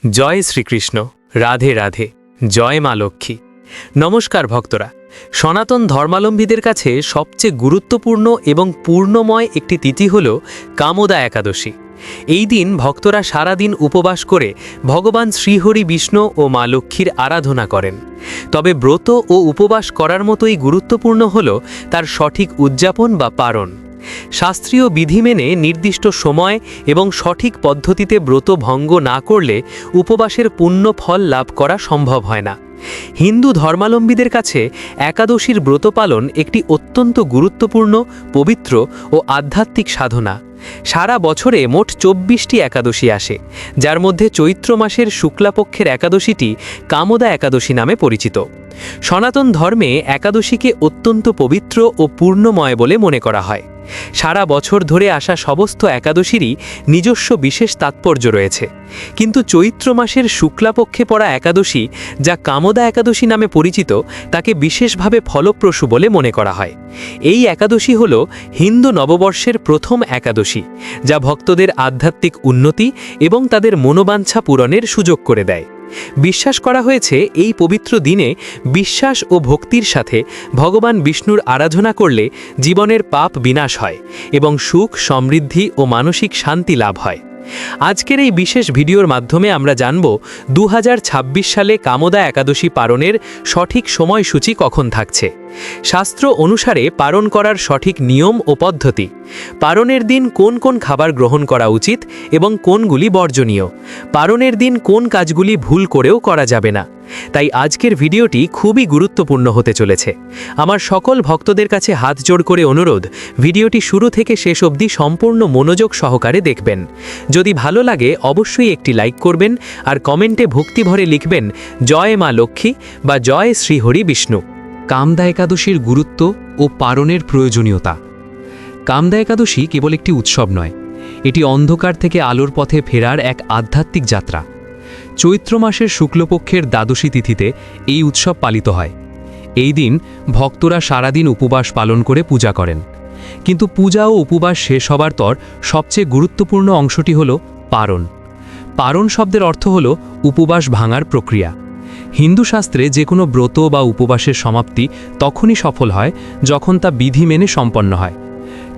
জয় শ্রীকৃষ্ণ। রাধে রাধে। জয় মা লক্ষ্মী। নমস্কার ভক্তরা। সনাতন ধর্মাবলম্বীদের কাছে সবচেয়ে গুরুত্বপূর্ণ এবং পূর্ণময় একটি তিথি হল কামোদা একাদশী। এই দিন ভক্তরা সারাদিন উপবাস করে ভগবান শ্রীহরি বিষ্ণু ও মা লক্ষ্মীর আরাধনা করেন। তবে ব্রত ও উপবাস করার মতোই গুরুত্বপূর্ণ হল তার সঠিক উদযাপন বা পালন। শাস্ত্রীয় বিধি মেনে নির্দিষ্ট সময় এবং সঠিক পদ্ধতিতে ব্রত ভঙ্গ না করলে উপবাসের পুণ্য ফল লাভ করা সম্ভব হয় না। হিন্দু ধর্মাবলম্বীদের কাছে একাদশীর ব্রত পালন একটি অত্যন্ত গুরুত্বপূর্ণ, পবিত্র ও আধ্যাত্মিক সাধনা। সারা বছরে মোট ২৪টি একাদশী আসে, যার মধ্যে চৈত্র মাসের শুক্লাপক্ষের একাদশীটি কামোদা একাদশী নামে পরিচিত। সনাতন ধর্মে একাদশীকে অত্যন্ত পবিত্র ও পূর্ণময় বলে মনে করা হয়। সারা বছর ধরে আসা সমস্ত একাদশীরই নিজস্ব বিশেষ তাৎপর্য রয়েছে, কিন্তু চৈত্র মাসের শুক্লাপক্ষে পড়া একাদশী, যা কামোদা একাদশী নামে পরিচিত, তাকে বিশেষভাবে ফলপ্রসূ বলে মনে করা হয়। এই একাদশী হল হিন্দু নববর্ষের প্রথম একাদশী, যা ভক্তদের আধ্যাত্মিক উন্নতি এবং তাদের মনোবাঞ্ছা পূরণের সুযোগ করে দেয়। বিশ্বাস করা হয়েছে এই পবিত্র দিনে বিশ্বাস ও ভক্তির সাথে ভগবান বিষ্ণুর আরাধনা করলে জীবনের পাপ বিনাশ হয় এবং সুখ, সমৃদ্ধি ও মানসিক শান্তি লাভ হয়। আজকের এই বিশেষ ভিডিওর মাধ্যমে আমরা জানব ২০২৬ সালে কামোদা একাদশী পালনের সঠিক সময়সূচি কখন থাকছে, শাস্ত্র অনুসারে পালন করার সঠিক নিয়ম ও পদ্ধতি, পালনের দিন কোন কোন খাবার গ্রহণ করা উচিত এবং কোনগুলি বর্জনীয়, পালনের দিন কোন কাজগুলি ভুল করেও করা যাবে না। তাই আজকের ভিডিওটি খুবই গুরুত্বপূর্ণ হতে চলেছে। আমার সকল ভক্তদের কাছে হাত জোড় করে অনুরোধ, ভিডিওটি শুরু থেকে শেষ অবধি সম্পূর্ণ মনোযোগ সহকারে দেখবেন। যদি ভালো লাগে অবশ্যই একটি লাইক করবেন আর কমেন্টে ভক্তিভরে লিখবেন জয় মা লক্ষ্মী বা জয় শ্রীহরি বিষ্ণু। কামদা একাদশীর গুরুত্ব ও পালনের প্রয়োজনীয়তা। কামদা একাদশী কেবল একটি উৎসব নয়, এটি অন্ধকার থেকে আলোর পথে ফেরার এক আধ্যাত্মিক যাত্রা। চৈত্র মাসের শুক্লপক্ষের দ্বাদশী তিথিতে এই উৎসব পালিত হয়। এই দিন ভক্তরা সারাদিন উপবাস পালন করে পূজা করেন, কিন্তু পূজা ও উপবাস শেষ হবার পর সবচেয়ে গুরুত্বপূর্ণ অংশটি হল পারণ। পারণ শব্দের অর্থ হল উপবাস ভাঙার প্রক্রিয়া। হিন্দু শাস্ত্রে যে কোনো ব্রত বা উপবাসের সমাপ্তি তখনই সফল হয় যখন তা বিধি মেনে সম্পন্ন হয়।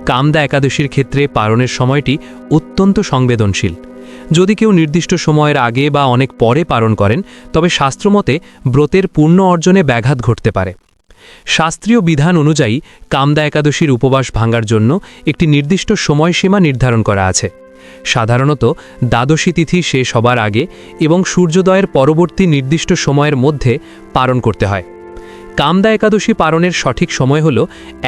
কামদা একাদশীর ক্ষেত্রে পালনের সময়টি অত্যন্ত সংবেদনশীল। যদি কেউ নির্দিষ্ট সময়ের আগে বা অনেক পরে পালন করেন, তবে শাস্ত্রমতে ব্রতের পূর্ণ অর্জনে ব্যাঘাত ঘটতে পারে। শাস্ত্রীয় বিধান অনুযায়ী কামদা একাদশীর উপবাস ভাঙার জন্য একটি নির্দিষ্ট সময়সীমা নির্ধারণ করা আছে। সাধারণত দ্বাদশী তিথি শেষ হবার আগে এবং সূর্যোদয়ের পরবর্তী নির্দিষ্ট সময়ের মধ্যে পালন করতে হয়। কামদা একাদশী পালনের সঠিক সময় হল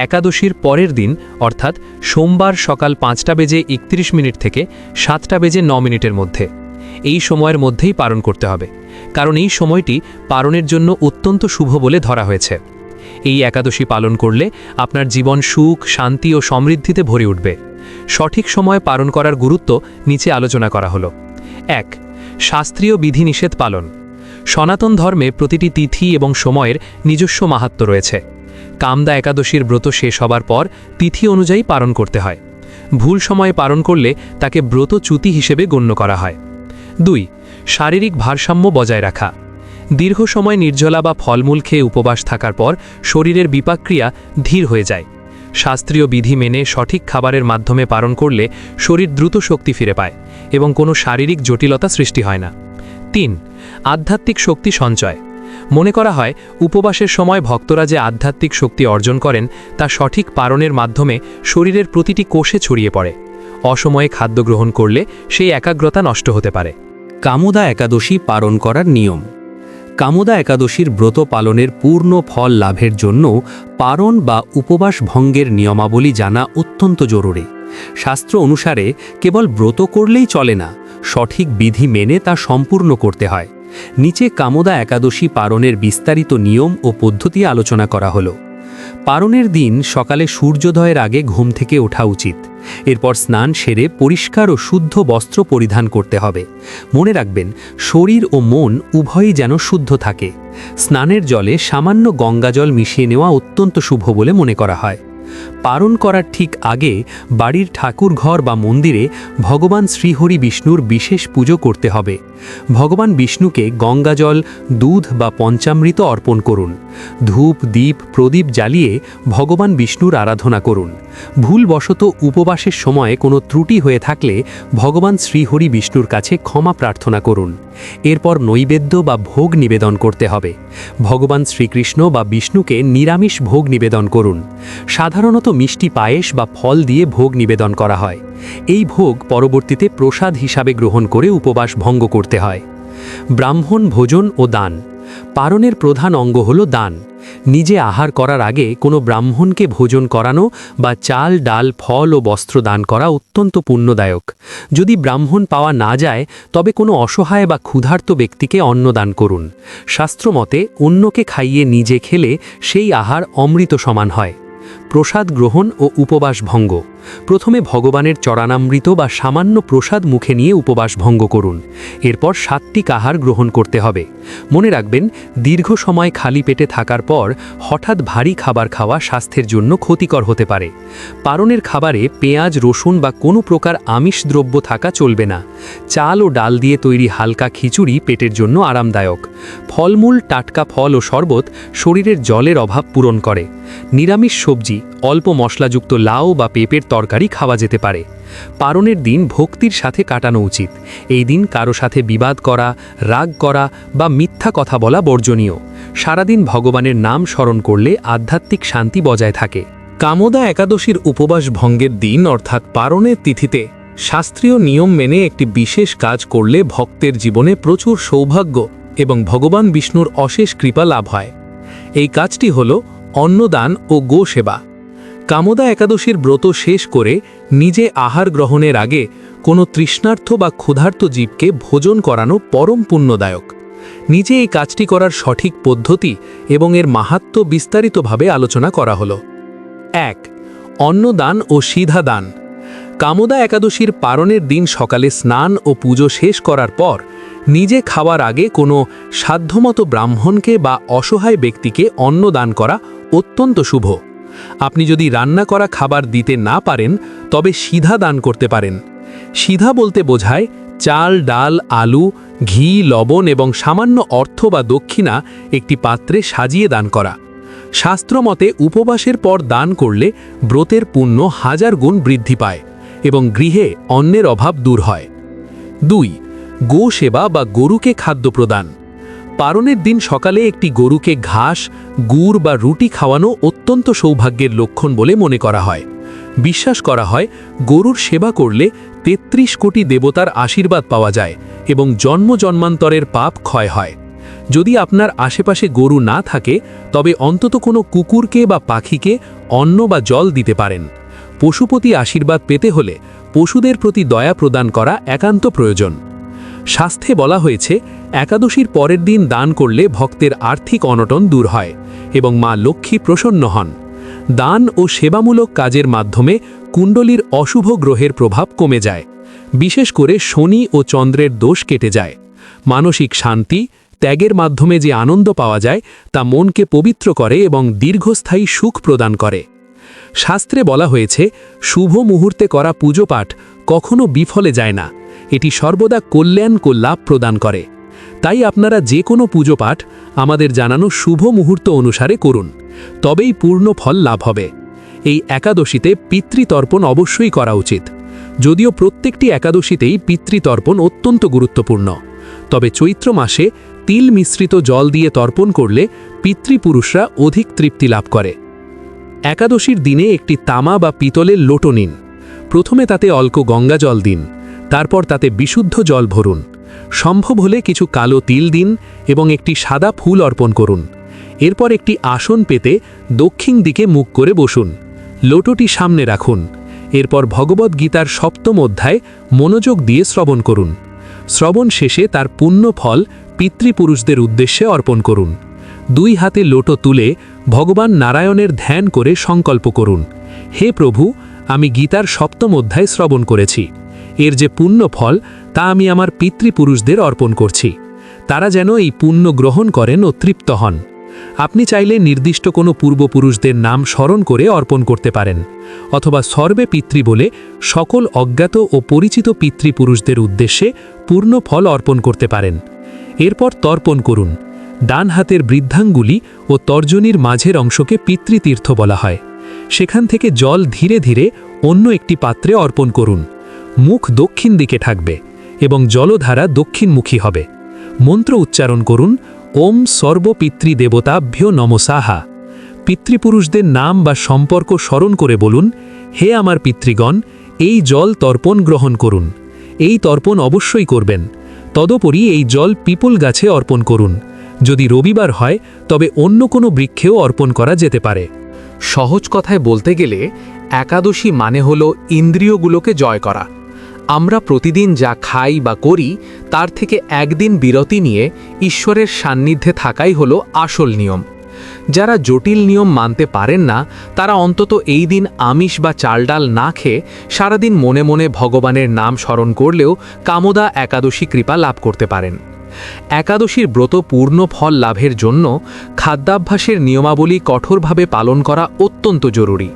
একাদশীর পরের দিন, অর্থাৎ সোমবার সকাল ৫:৩১ থেকে ৭:০৯ মধ্যে। এই সময়ের মধ্যেই পালন করতে হবে, কারণ এই সময়টি পালনের জন্য অত্যন্ত শুভ বলে ধরা হয়েছে। এই একাদশী পালন করলে আপনার জীবন সুখ, শান্তি ও সমৃদ্ধিতে ভরে উঠবে। সঠিক সময়ে পালন করার গুরুত্ব নিচে আলোচনা করা হলো। ১. শাস্ত্রীয় বিধিনিষেধ পালন। সনাতন ধর্মে প্রতিটি তিথি এবং সময়ের নিজস্ব মাহাত্ম্য রয়েছে। কামদা একাদশীর ব্রত শেষ হবার পর তিথি অনুযায়ী পালন করতে হয়। ভুল সময়ে পালন করলে তাকে ব্রতচ্যুতি হিসেবে গণ্য করা হয়। ২. শারীরিক ভারসাম্য বজায় রাখা। দীর্ঘ সময় নির্জলা বা ফলমূল খেয়ে উপবাস থাকার পর শরীরের বিপাকক্রিয়া ধীর হয়ে যায়। শাস্ত্রীয় বিধি মেনে সঠিক খাবারের মাধ্যমে পালন করলে শরীর দ্রুত শক্তি ফিরে পায় এবং কোনো শারীরিক জটিলতা সৃষ্টি হয় না। ৩. আধ্যাত্মিক শক্তি সঞ্চয়। মনে করা হয় উপবাসের সময় ভক্তরা যে আধ্যাত্মিক শক্তি অর্জন করেন তা সঠিক পালনের মাধ্যমে শরীরের প্রতিটি কোষে ছড়িয়ে পড়ে। অসময়ে খাদ্য গ্রহণ করলে সেই একাগ্রতা নষ্ট হতে পারে। কামোদা একাদশী পালন করার নিয়ম। কামোদা একাদশীর ব্রত পালনের পূর্ণ ফল লাভের জন্য পালন বা উপবাস ভঙ্গের নিয়মাবলী জানা অত্যন্ত জরুরি। শাস্ত্র অনুসারে কেবল ব্রত করলেই চলে না, সঠিক বিধি মেনে তা সম্পূর্ণ করতে হয়। নিচে কামোদা একাদশী পালনের বিস্তারিত নিয়ম ও পদ্ধতি আলোচনা করা হলো। পালনের দিন সকালে সূর্যোদয়ের আগে ঘুম থেকে ওঠা উচিত। এরপর স্নান সেরে পরিষ্কার ও শুদ্ধ বস্ত্র পরিধান করতে হবে। মনে রাখবেন, শরীর ও মন উভয়ই যেন শুদ্ধ থাকে। স্নানের জলে সামান্য গঙ্গাজল মিশিয়ে নেওয়া অত্যন্ত শুভ বলে মনে করা হয়। পারণ করার ঠিক আগে বাড়ির ঠাকুরঘর বা মন্দিরে ভগবান শ্রীহরি বিষ্ণুর বিশেষ পুজো করতে হবে। ভগবান বিষ্ণুকে গঙ্গাজল, দুধ বা পঞ্চামৃত অর্পণ করুন। ধূপ, দীপ, প্রদীপ জ্বালিয়ে ভগবান বিষ্ণুর আরাধনা করুন। ভুলবশত উপবাসের সময় কোনো ত্রুটি হয়ে থাকলে ভগবান শ্রীহরি বিষ্ণুর কাছে ক্ষমা প্রার্থনা করুন। এরপর নৈবেদ্য বা ভোগ নিবেদন করতে হবে। ভগবান শ্রীকৃষ্ণ বা বিষ্ণুকে নিরামিষ ভোগ নিবেদন করুন। সাধারণত মিষ্টি পায়েস বা ফল দিয়ে ভোগ নিবেদন করা হয়। এই ভোগ পরবর্তীতে প্রসাদ হিসাবে গ্রহণ করে উপবাস ভঙ্গ করতে হয়। ব্রাহ্মণ ভোজন ও দান। পারণের প্রধান অঙ্গ হল দান। নিজে আহার করার আগে কোনো ব্রাহ্মণকে ভোজন করানো বা চাল, ডাল, ফল ও বস্ত্র দান করা অত্যন্ত পুণ্যদায়ক। যদি ব্রাহ্মণ পাওয়া না যায় তবে কোনো অসহায় বা ক্ষুধার্ত ব্যক্তিকে অন্ন দান করুন। শাস্ত্রমতে অন্যকে খাইয়ে নিজে খেলে সেই আহার অমৃত সমান হয়। প্রসাদ গ্রহণ ও উপবাস ভঙ্গ। প্রথমে ভগবানের চরণামৃত বা সামান্য প্রসাদ মুখে নিয়ে উপবাস ভঙ্গ করুন। এরপর সাত্ত্বিক আহার গ্রহণ করতে হবে। মনে রাখবেন, দীর্ঘ সময় খালি পেটে থাকার পর হঠাৎ ভারী খাবার খাওয়া স্বাস্থ্যের জন্য ক্ষতিকর হতে পারে। পারণের খাবারে পেঁয়াজ, রসুন বা কোনো প্রকার আমিষ দ্রব্য থাকা চলবে না। চাল ও ডাল দিয়ে তৈরি হালকা খিচুড়ি পেটের জন্য আরামদায়ক। ফলমূল, টাটকা ফল ও শরবত শরীরের জলের অভাব পূরণ করে। নিরামিষ সবজি, অল্প মশলাযুক্ত লাউ বা পেঁপের তরকারি খাওয়া যেতে পারে। পারণের দিন ভক্তির সাথে কাটানো উচিত। এই দিন কারো সাথে বিবাদ করা, রাগ করা বা মিথ্যা কথা বলা বর্জনীয়। সারাদিন ভগবানের নাম স্মরণ করলে আধ্যাত্মিক শান্তি বজায় থাকে। কামোদা একাদশীর উপবাস ভঙ্গের দিন অর্থাৎ পারণের তিথিতে শাস্ত্রীয় নিয়ম মেনে একটি বিশেষ কাজ করলে ভক্তের জীবনে প্রচুর সৌভাগ্য এবং ভগবান বিষ্ণুর অশেষ কৃপা লাভ হয়। এই কাজটি হল অন্নদান ও গো সেবা। কামোদা একাদশীর ব্রত শেষ করে নিজে আহার গ্রহণের আগে কোনো তৃষ্ণার্থ বা ক্ষুধার্ত জীবকে ভোজন করানো পরম পুণ্যদায়ক। নিজে এই কাজটি করার সঠিক পদ্ধতি এবং এর মাহাত্ম্য বিস্তারিতভাবে আলোচনা করা হলো। 1. অন্নদান ও সিধা দান। কামোদা একাদশীর পারণের দিন সকালে স্নান ও পুজো শেষ করার পর নিজে খাওয়ার আগে কোনো সাধ্যমতো ব্রাহ্মণকে বা অসহায় ব্যক্তিকে অন্ন দান করা অত্যন্ত শুভ। আপনি যদি রান্না করা খাবার দিতে না পারেন তবে সিধা দান করতে পারেন। সিধা বলতে বোঝায় চাল, ডাল, আলু, ঘি, লবণ এবং সামান্য অর্থ বা দক্ষিণা একটি পাত্রে সাজিয়ে দান করা। শাস্ত্রমতে উপবাসের পর দান করলে ব্রতের পুণ্য 1000 গুণ বৃদ্ধি পায় এবং গৃহে অন্নের অভাব দূর হয়। 2. গো সেবা বা গরুকে খাদ্য প্রদান। পারণের দিন সকালে একটি গরুকে ঘাস, গুড় বা রুটি খাওয়ানো অত্যন্ত সৌভাগ্যের লক্ষণ বলে মনে করা হয়। বিশ্বাস করা হয় গরুর সেবা করলে 33 কোটি দেবতার আশীর্বাদ পাওয়া যায় এবং জন্ম জন্মান্তরের পাপ ক্ষয় হয়। যদি আপনার আশেপাশে গরু না থাকে তবে অন্তত কোনো কুকুরকে বা পাখিকে অন্ন বা জল দিতে পারেন। পশুপতি আশীর্বাদ পেতে হলে পশুদের প্রতি দয়া প্রদান করা একান্ত প্রয়োজন। শাস্ত্রে বলা হয়েছে একাদশীর পরের দিন দান করলে ভক্তের আর্থিক অনটন দূর হয় এবং মা লক্ষ্মী প্রসন্ন হন। দান ও সেবামূলক কাজের মাধ্যমে কুণ্ডলীর অশুভ গ্রহের প্রভাব কমে যায়। বিশেষ করে শনি ও চন্দ্রের দোষ কেটে যায়। মানসিক শান্তি, ত্যাগের মাধ্যমে যে আনন্দ পাওয়া যায় তা মনকে পবিত্র করে এবং দীর্ঘস্থায়ী সুখ প্রদান করে। শাস্ত্রে বলা হয়েছে শুভ মুহূর্তে করা পুজো পাঠ কখনো বিফলে যায় না। এটি সর্বদা কল্যাণ ও লাভ প্রদান করে। তাই আপনারা যে কোনো পুজো পাঠ আমাদের জানানো শুভ মুহূর্ত অনুসারে করুন, তবেই পূর্ণ ফল লাভ হবে। এই একাদশীতে পিতৃতর্পণ অবশ্যই করা উচিত। যদিও প্রত্যেকটি একাদশীতেই পিতৃতর্পণ অত্যন্ত গুরুত্বপূর্ণ, তবে চৈত্র মাসে তিল মিশ্রিত জল দিয়ে তর্পণ করলে পিতৃপুরুষরা অধিক তৃপ্তি লাভ করে। একাদশীর দিনে একটি তামা বা পিতলের লোটো নিন। প্রথমে তাতে অল্প গঙ্গা জল দিন, তারপর তাতে বিশুদ্ধ জল ভরুন। সম্ভব হলে কিছু কালো তিল দিন এবং একটি সাদা ফুল অর্পণ করুন। এরপর একটি আসন পেতে দক্ষিণ দিকে মুখ করে বসুন। লোটোটি সামনে রাখুন। এরপর ভগবদ্গীতার 7ম অধ্যায় মনোযোগ দিয়ে শ্রবণ করুন। শ্রবণ শেষে তার পুণ্য ফল পিতৃপুরুষদের উদ্দেশ্যে অর্পণ করুন। 2 হাতে লোটো তুলে ভগবান নারায়ণের ধ্যান করে সংকল্প করুন, হে প্রভু, আমি গীতার 7ম অধ্যায় শ্রবণ করেছি। এর যে পুণ্য ফল তা আমি আমার পিতৃপুরুষদের অর্পণ করছি। তারা যেন এই পুণ্য গ্রহণ করেন ও তৃপ্ত হন। আপনি চাইলে নির্দিষ্ট কোনো পূর্বপুরুষদের নাম স্মরণ করে অর্পণ করতে পারেন, অথবা সর্বে পিতৃ বলে সকল অজ্ঞাত ও পরিচিত পিতৃপুরুষদের উদ্দেশ্যে পূর্ণ ফল অর্পণ করতে পারেন। এরপর তর্পণ করুন। ডান হাতের বৃদ্ধাঙ্গুলি ও তর্জনীর মাঝের অংশকে পিতৃতীর্থ বলা হয়। সেখান থেকে জল ধীরে ধীরে অন্য একটি পাত্রে অর্পণ করুন। মুখ দক্ষিণ দিকে থাকবে এবং জলধারা দক্ষিণমুখী হবে। মন্ত্র উচ্চারণ করুন, ওম সর্ব পিতৃদেবতাভ্য নমসাহা। পিতৃপুরুষদের নাম বা সম্পর্ক স্মরণ করে বলুন, হে আমার পিতৃগণ, এই জল তর্পণ গ্রহণ করুন। এই তর্পণ অবশ্যই করবেন। তদুপরি এই জল পিপল গাছে অর্পণ করুন। যদি রবিবার হয় তবে অন্য কোনো বৃক্ষেও অর্পণ করা যেতে পারে। সহজ কথায় বলতে গেলে একাদশী মানে হলো ইন্দ্রিয়গুলোকে জয় করা। আমরা প্রতিদিন যা খাই বা করি তার থেকে একদিন বিরতি নিয়ে ঈশ্বরের সান্নিধ্যে থাকাই হলো আসল নিয়ম। যারা জটিল নিয়ম মানতে পারেন না তারা অন্তত এই দিন আমিষ বা চাল ডাল না খেয়ে সারাদিন মনে মনে ভগবানের নাম স্মরণ করলেও কামদা একাদশী কৃপা লাভ করতে পারেন। একাদশীর ব্রত পূর্ণ ফল লাভের জন্য খাদ্যাভ্যাসের নিয়মাবলী কঠোরভাবে পালন করা অত্যন্ত জরুরি।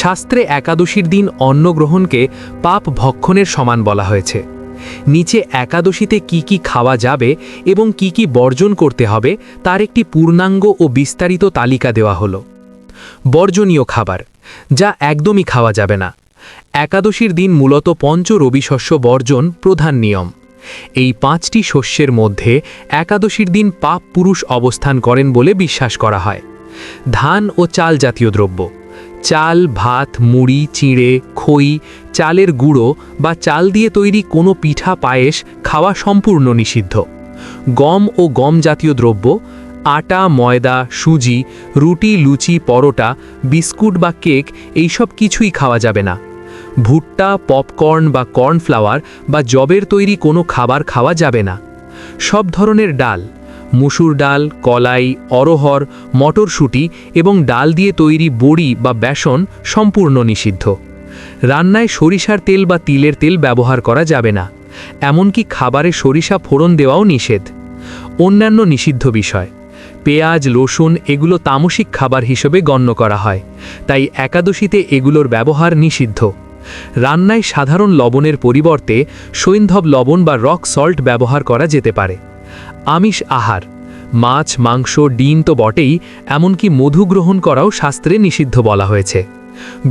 শাস্ত্রে একাদশীর দিন অন্ন গ্রহণকে পাপ ভক্ষণের সমান বলা হয়েছে। নিচে একাদশীতে কি কি খাওয়া যাবে এবং কি কি বর্জন করতে হবে তার একটি পূর্ণাঙ্গ ও বিস্তারিত তালিকা দেওয়া হলো। বর্জনীয় খাবার, যা একদমই খাওয়া যাবে না। একাদশীর দিন মূলত পঞ্চ রবিশস্য বর্জন প্রধান নিয়ম। এই 5টি শস্যের মধ্যে একাদশীর দিন পাপ পুরুষ অবস্থান করেন বলে বিশ্বাস করা হয়। ধান ও চাল জাতীয় দ্রব্য, চাল, ভাত, মুড়ি, চিঁড়ে, খই, চালের গুঁড়ো বা চাল দিয়ে তৈরি কোনো পিঠা পায়েস খাওয়া সম্পূর্ণ নিষিদ্ধ। গম ও গম জাতীয় দ্রব্য, আটা, ময়দা, সুজি, রুটি, লুচি, পরোটা, বিস্কুট বা কেক এইসব কিছুই খাওয়া যাবে না। ভুট্টা, পপকর্ন বা কর্নফ্লাওয়ার বা জবের তৈরি কোনো খাবার খাওয়া যাবে না। সব ধরনের ডাল, মুসুর ডাল, কলাই, অরহর, মটরশুঁটি এবং ডাল দিয়ে তৈরি বড়ি বা বেসন সম্পূর্ণ নিষিদ্ধ। রান্নায় সরিষার তেল বা তিলের তেল ব্যবহার করা যাবে না। এমনকি খাবারে সরিষা ফোড়ন দেওয়াও নিষেধ। অন্যান্য নিষিদ্ধ বিষয়, পেঁয়াজ, রসুন এগুলো তামসিক খাবার হিসেবে গণ্য করা হয়, তাই একাদশীতে এগুলোর ব্যবহার নিষিদ্ধ। রান্নায় সাধারণ লবণের পরিবর্তে সৈন্ধব লবণ বা রক সল্ট ব্যবহার করা যেতে পারে। আমিষ আহার, মাছ, মাংস, ডিম তো বটেই, এমনকি মধু গ্রহণ করাও শাস্ত্রে নিষিদ্ধ বলা হয়েছে।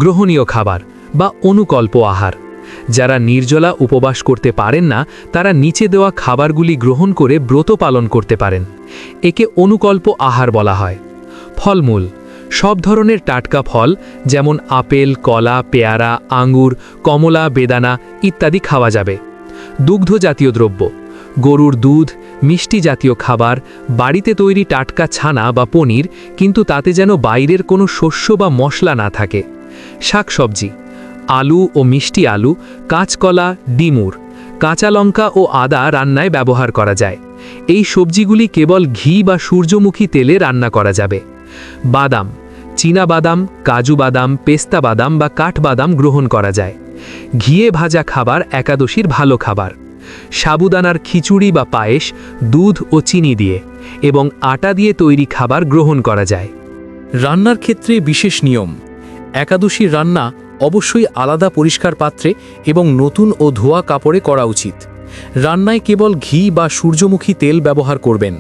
গ্রহণীয় খাবার বা অনুকল্প আহার, যারা নির্জলা উপবাস করতে পারেন না তারা নিচে দেওয়া খাবারগুলি গ্রহণ করে ব্রত পালন করতে পারেন। একে অনুকল্প আহার বলা হয়। ফলমূল, সব ধরনের টাটকা ফল যেমন আপেল, কলা, পেয়ারা, আঙ্গুর, কমলা, বেদানা ইত্যাদি খাওয়া যাবে। দুগ্ধ জাতীয় দ্রব্য, গরুর দুধ, মিষ্টি জাতীয় খাবার, বাড়িতে তৈরি টাটকা ছানা বা পনির, কিন্তু তাতে যেন বাইরের কোনো শস্য বা মশলা না থাকে। শাকসবজি, আলু ও মিষ্টি আলু, কাঁচকলা, ডিমুর, কাঁচা লঙ্কা ও আদা রান্নায় ব্যবহার করা যায়। এই সবজিগুলি কেবল ঘি বা সূর্যমুখী তেলে রান্না করা যাবে। বাদাম, চীনা বাদাম, কাজু বাদাম, পেস্তা বাদাম বা কাঠবাদাম গ্রহণ করা যায়। ঘিয়ে ভাজা খাবার একাদশীর ভালো খাবার। সাবুদানার খিচুড়ি বা পায়েস দুধ ও চিনি দিয়ে এবং আটা দিয়ে তৈরি খাবার গ্রহণ করা যায়। রান্নার ক্ষেত্রে বিশেষ নিয়ম, একাদশীর রান্না অবশ্যই আলাদা পরিষ্কার পাত্রে এবং নতুন ও ধোয়া কাপড়ে করা উচিত। রান্নায় কেবল ঘি বা সূর্যমুখী তেল ব্যবহার করবেন।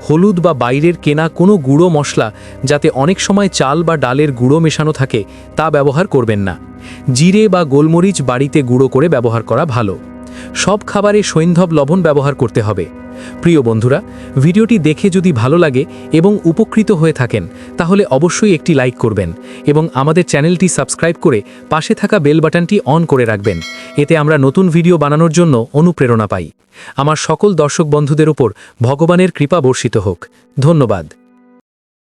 হলুদ বা বাইরের কেনা কোনো গুঁড়ো মশলা, যাতে অনেক সময় চাল বা ডালের গুঁড়ো মেশানো থাকে, তা ব্যবহার করবেন না। জিরে বা গোলমরিচ বাড়িতে গুঁড়ো করে ব্যবহার করা ভালো। সব খাবারে সৈন্ধব লবণ ব্যবহার করতে হবে। প্রিয় বন্ধুরা, ভিডিওটি দেখে যদি ভালো লাগে এবং উপকৃত হয়ে থাকেন তাহলে অবশ্যই একটি লাইক করবেন এবং আমাদের চ্যানেলটি সাবস্ক্রাইব করে পাশে থাকা বেল বাটনটি অন করে রাখবেন। এতে আমরা নতুন ভিডিও বানানোর জন্য অনুপ্রেরণা পাই। আমার সকল দর্শক বন্ধুদের উপর ভগবানের কৃপা বর্ষিত হোক। ধন্যবাদ।